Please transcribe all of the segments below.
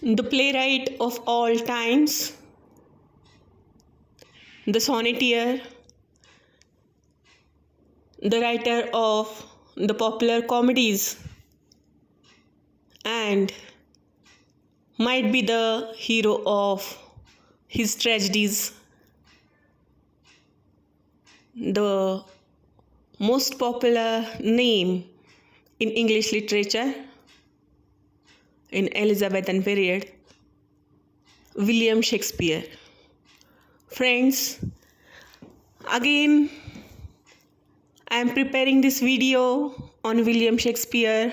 The playwright of all times, the sonneteer, the writer of the popular comedies, and might be the hero of his tragedies, the most popular name in English literature in Elizabethan period, William Shakespeare. Friends, again I am preparing this video on William Shakespeare,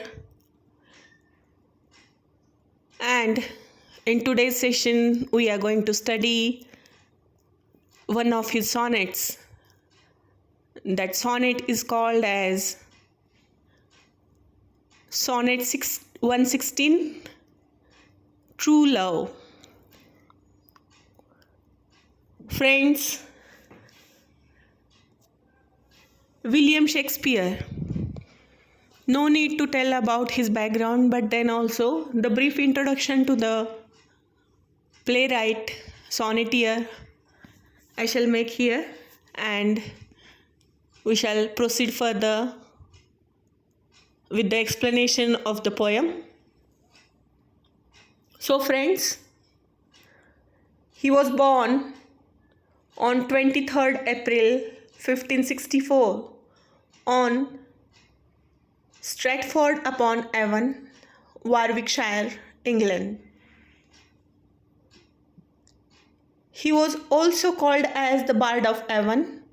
and in today's session we are going to study one of his sonnets. That sonnet is called as Sonnet 116, True Love. Friends, William Shakespeare, no need to tell about his background, but then also the brief introduction to the playwright, sonneteer I shall make here, and we shall proceed further with the explanation of the poem. So friends, he was born on 23rd April 1564 on Stratford upon Avon, Warwickshire, England. He was also called as the Bard of Avon.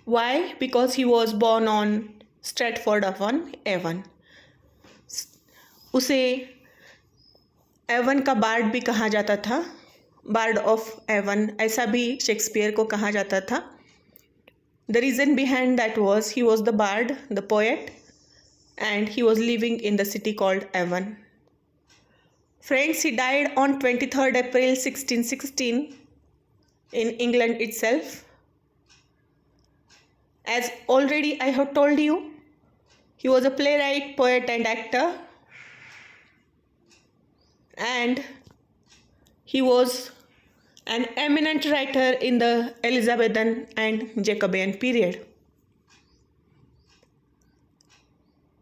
Why? Because he was born on Stratford upon Avon. उसे Avon का board भी कहा जाता था, board of Avon ऐसा भी Shakespeare को कहा जाता था. The reason behind that was he was the bard, the poet, and he was living in the city called Avon. Friends, he died on 23rd April 1616 in England itself. As already I have told you, he was a playwright, poet and actor, and he was an eminent writer in the Elizabethan and Jacobean period.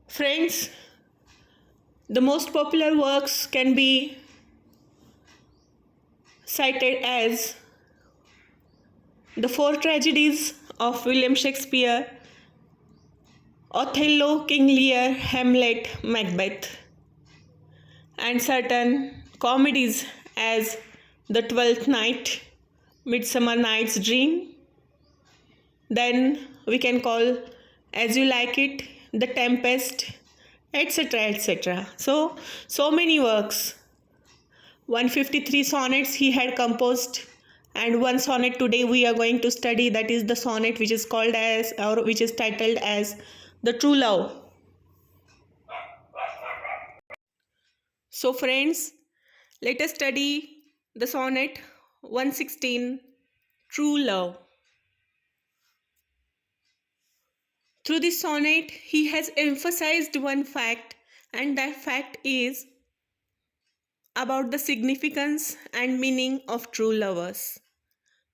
Friends, the most popular works can be cited as the four tragedies of William Shakespeare: Othello, King Lear, Hamlet, Macbeth, and certain comedies as The Twelfth Night, Midsummer Night's Dream. Then we can call As You Like It, The Tempest, etc. etc. So many works. 153 sonnets he had composed, and one sonnet today we are going to study, that is the sonnet which is called as, or which is titled as, The True Love. So friends, let us study the sonnet 116, True Love. Through this sonnet, he has emphasized one fact, and that fact is about the significance and meaning of true lovers.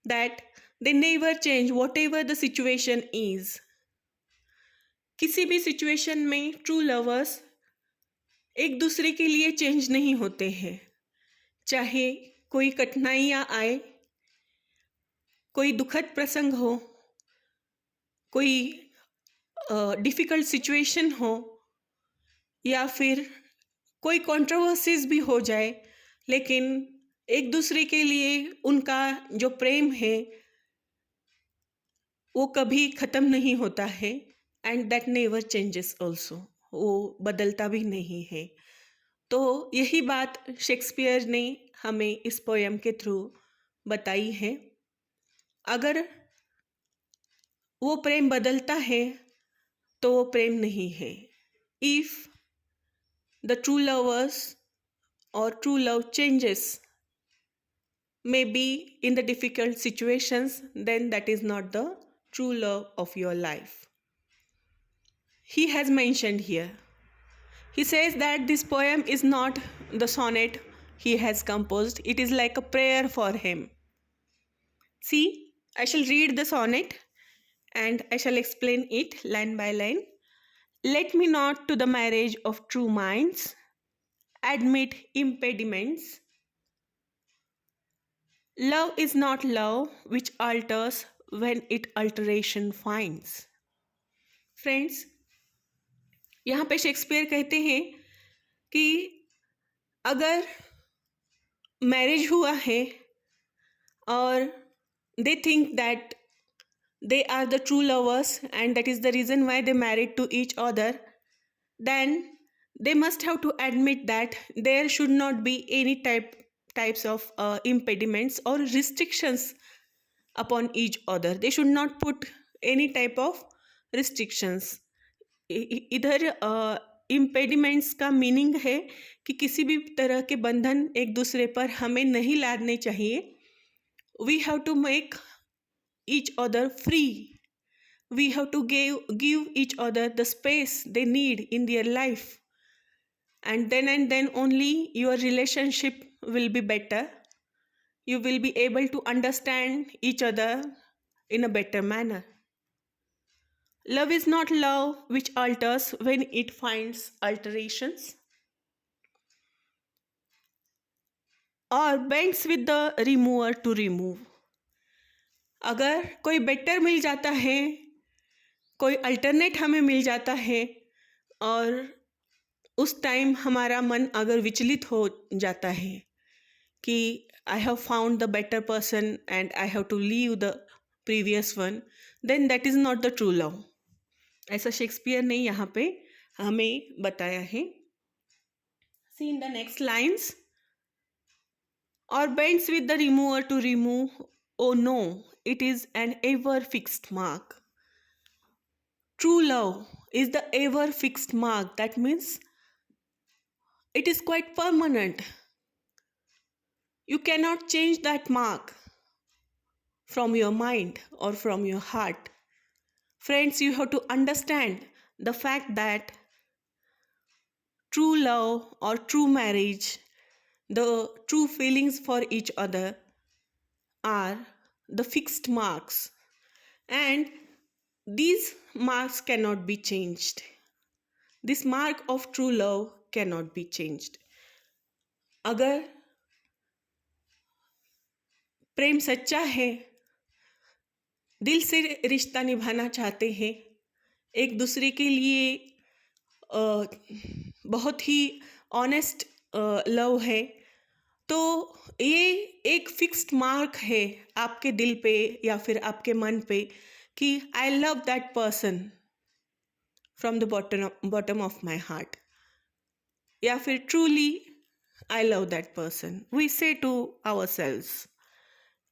That they never change whatever the situation is. किसी भी situation में true lovers एक दूसरे के लिए change नहीं होते हैं. चाहे कोई कठिनाइयाँ आए, कोई दुखद प्रसंग हो, कोई डिफ़िकल्ट सिचुएशन हो, या फिर कोई कंट्रोवर्सीज भी हो जाए, लेकिन एक दूसरे के लिए उनका जो प्रेम है वो कभी ख़त्म नहीं होता है. And that never changes also, वो बदलता भी नहीं है. तो यही बात शेक्सपियर ने हमें इस पोएम के थ्रू बताई है. अगर वो प्रेम बदलता है तो वो प्रेम नहीं है. If the true lovers or true love changes, maybe in the difficult situations, then that is not the true love of your life. He has mentioned here. He says that this poem is not the sonnet he has composed. It is like a prayer for him. See, I shall read the sonnet and I shall explain it line by line. Let me not to the marriage of true minds admit impediments. Love is not love which alters when it alteration finds. Friends, यहाँ पे Shakespeare कहते हैं कि अगर marriage हुआ है और they think that they are the true lovers and that is the reason why they married to each other, then they must have to admit that there should not be any types of impediments or restrictions upon each other. They should not put any type of restrictions. इधर impediments का meaning है कि किसी भी तरह के बंधन एक दूसरे पर हमें नहीं लादने चाहिए. We have to make each other free. We have to give each other the space they need in their life. And then only your relationship will be better. You will be able to understand each other in a better manner. Love is not love which alters when it finds alterations or bends with the remover to remove. अगर कोई better मिल जाता है, कोई alternate हमें मिल जाता है और उस टाइम हमारा मन अगर विचलित हो जाता है कि I have found the better person and I have to leave the previous one, then that is not the true love. ऐसा शेक्सपियर ने यहाँ पे हमें बताया है. See in the next lines. और bends with the remover to remove. Oh no, it is an ever fixed mark. True love is the ever fixed mark. That means it is quite permanent. You cannot change that mark from your mind or from your heart. Friends, you have to understand the fact that true love or true marriage, the true feelings for each other are the fixed marks and these marks cannot be changed. This mark of true love cannot be changed. अगर प्रेम सच्चा है, दिल से रिश्ता निभाना चाहते हैं, एक दूसरे के लिए बहुत ही ऑनेस्ट लव है, तो ये एक फिक्स्ड मार्क है आपके दिल पे या फिर आपके मन पे कि I love that person from the bottom of my heart, या फिर truly I love that person. We say to ourselves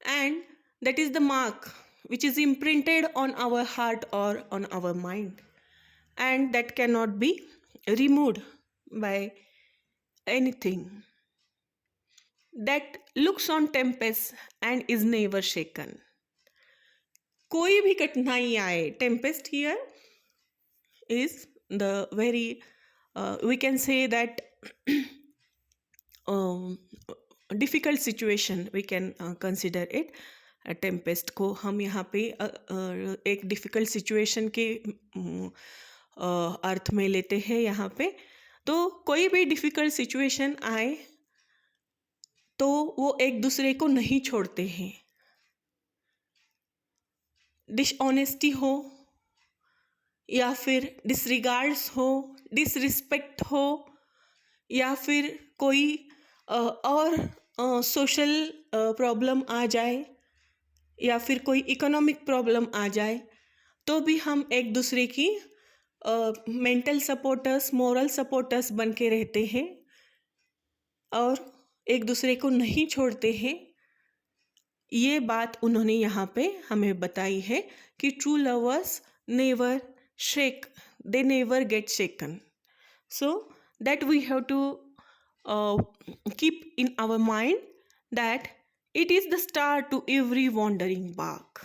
and that is the mark which is imprinted on our heart or on our mind, and that cannot be removed by anything. That looks on tempest and is never shaken. कोई भी कठिनाई आए, tempest here is the very we can say that difficult situation, we can consider it. Tempest को हम यहाँ पे एक difficult situation के अर्थ में लेते हैं यहाँ पे. तो कोई भी डिफ़िकल्ट सिचुएशन आए तो वो एक दूसरे को नहीं छोड़ते हैं. डिसऑनेस्टी हो या फिर डिसरिगार्ड्स हो, डिसरिस्पेक्ट हो या फिर कोई और सोशल प्रॉब्लम आ जाए या फिर कोई इकोनॉमिक प्रॉब्लम आ जाए, तो भी हम एक दूसरे की मेंटल सपोर्टर्स, मोरल सपोर्टर्स बन के रहते हैं और एक दूसरे को नहीं छोड़ते हैं. ये बात उन्होंने यहाँ पे हमें बताई है कि true lovers never shake, they never get shaken. So that we have to keep in our mind that it is the star to every wandering bark,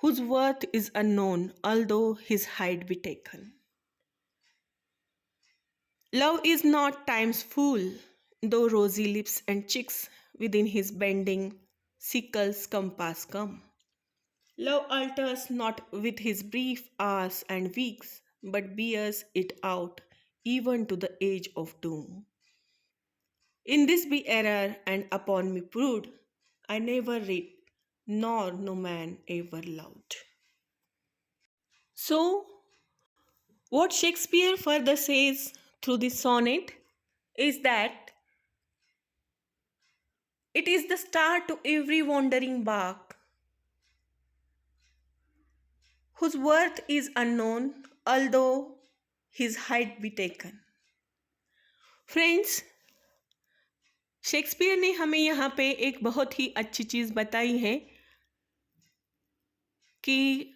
whose worth is unknown, although his hide be taken. Love is not time's fool. though rosy lips and cheeks within his bending sickle's compass come. Love alters not with his brief hours and weeks, but bears it out even to the age of doom. In this be error and upon me proved, I never read, nor no man ever loved. So, what Shakespeare further says through this sonnet is that it is the star to every wandering bark, whose worth is unknown, although his height be taken. Friends, Shakespeare ने हमें यहाँ पे एक बहुत ही अच्छी चीज़ बताई है कि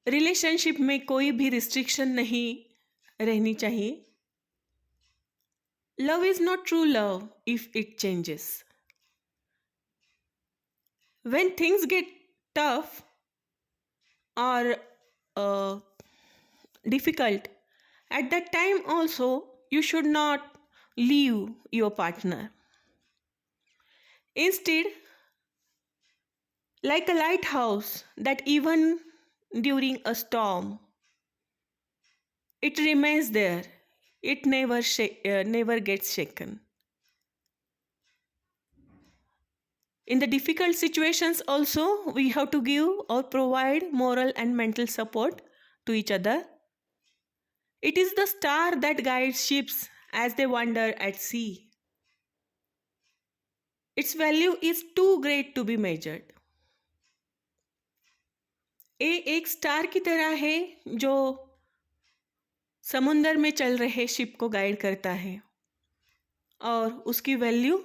रिलेशनशिप में कोई भी रिस्ट्रिक्शन नहीं रहनी चाहिए. Love is not true love if it changes. When things get tough or difficult, at that time also you should not leave your partner. Instead, like a lighthouse that even during a storm, it remains there. It never gets shaken. In the difficult situations also, we have to give or provide moral and mental support to each other. It is the star that guides ships as they wander at sea. Its value is too great to be measured. ये एक star की तरह है जो समुंदर में चल रहे शिप को गाइड करता है और उसकी वैल्यू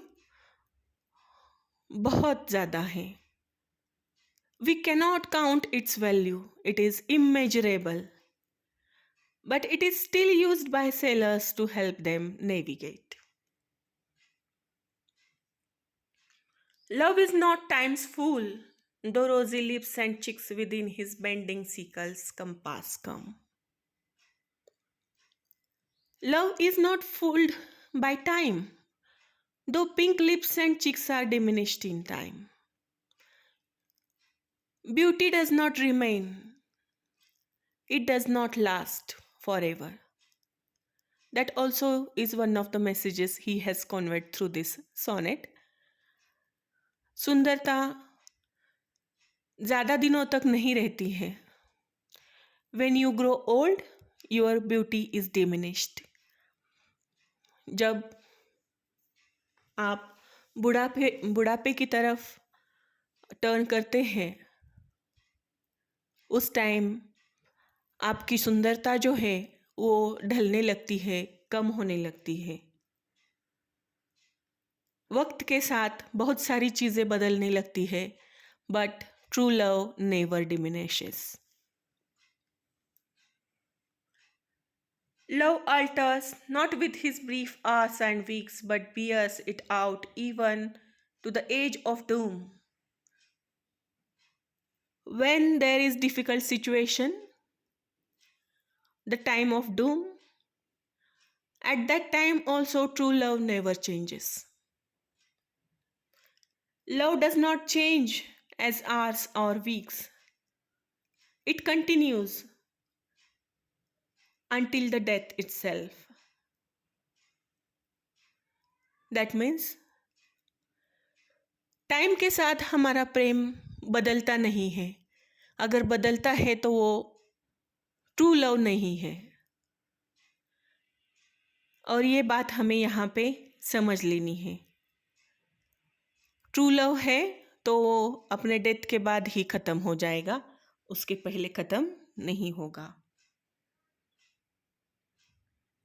बहुत ज़्यादा है. We cannot count its value. It is immeasurable. But it is still used by sailors to help them navigate. Love is not time's fool, though rosy lips and cheeks within his bending sickle's compass come. Love is not fooled by time, though pink lips and cheeks are diminished in time. Beauty does not remain. It does not last forever. That also is one of the messages he has conveyed through this sonnet. सुंदरता ज़्यादा दिनों तक नहीं रहती है. When you grow old, your beauty is diminished. जब आप बुढ़ापे की तरफ टर्न करते हैं, उस टाइम आपकी सुंदरता जो है वो ढलने लगती है, कम होने लगती है. वक्त के साथ बहुत सारी चीज़ें बदलने लगती है, but true love never diminishes. Love alters not with his brief hours and weeks, but bears it out even to the age of doom. When there is difficult situation, the time of doom, at that time also true love never changes. Love does not change as hours or weeks. It continues until the death itself. That means time के साथ हमारा प्रेम बदलता नहीं है. अगर बदलता है तो वो ट्रू लव नहीं है. और ये बात हमें यहाँ पे समझ लेनी है. ट्रू लव है तो वो अपने डेथ के बाद ही ख़त्म हो जाएगा, उसके पहले ख़त्म नहीं होगा.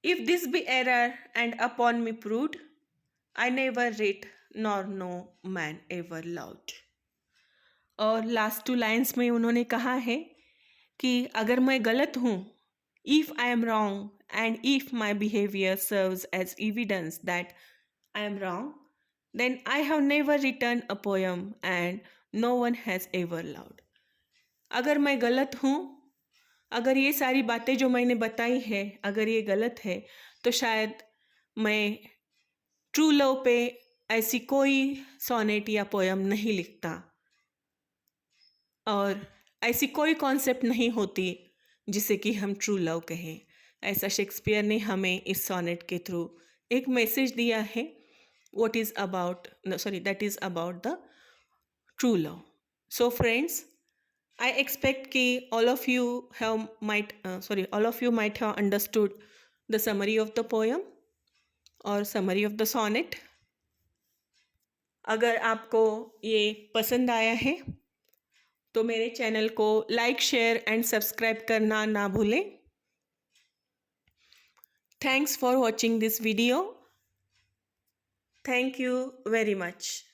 If this be error and upon me proved, I never read nor no man ever loved. और लास्ट 2 लाइन्स में उन्होंने कहा है कि अगर मैं गलत हूँ, if I am wrong and if my behaviour serves as evidence that I am wrong, then I have never written a poem and no one has ever loved. अगर मैं गलत हूँ, अगर ये सारी बातें जो मैंने बताई है अगर ये गलत है, तो शायद मैं ट्रू लव पे ऐसी कोई सोनेट या पोयम नहीं लिखता और ऐसी कोई कॉन्सेप्ट नहीं होती जिसे कि हम ट्रू लव कहें। ऐसा शेक्सपियर ने हमें इस सोनेट के थ्रू एक मैसेज दिया है, what is about no sorry that is about the true love. So friends, I expect ki all of you might have understood the summary of the poem or summary of the sonnet. अगर आपको ये पसंद आया है तो मेरे channel को like share and subscribe करना ना भूलें। Thanks for watching this video. Thank you very much.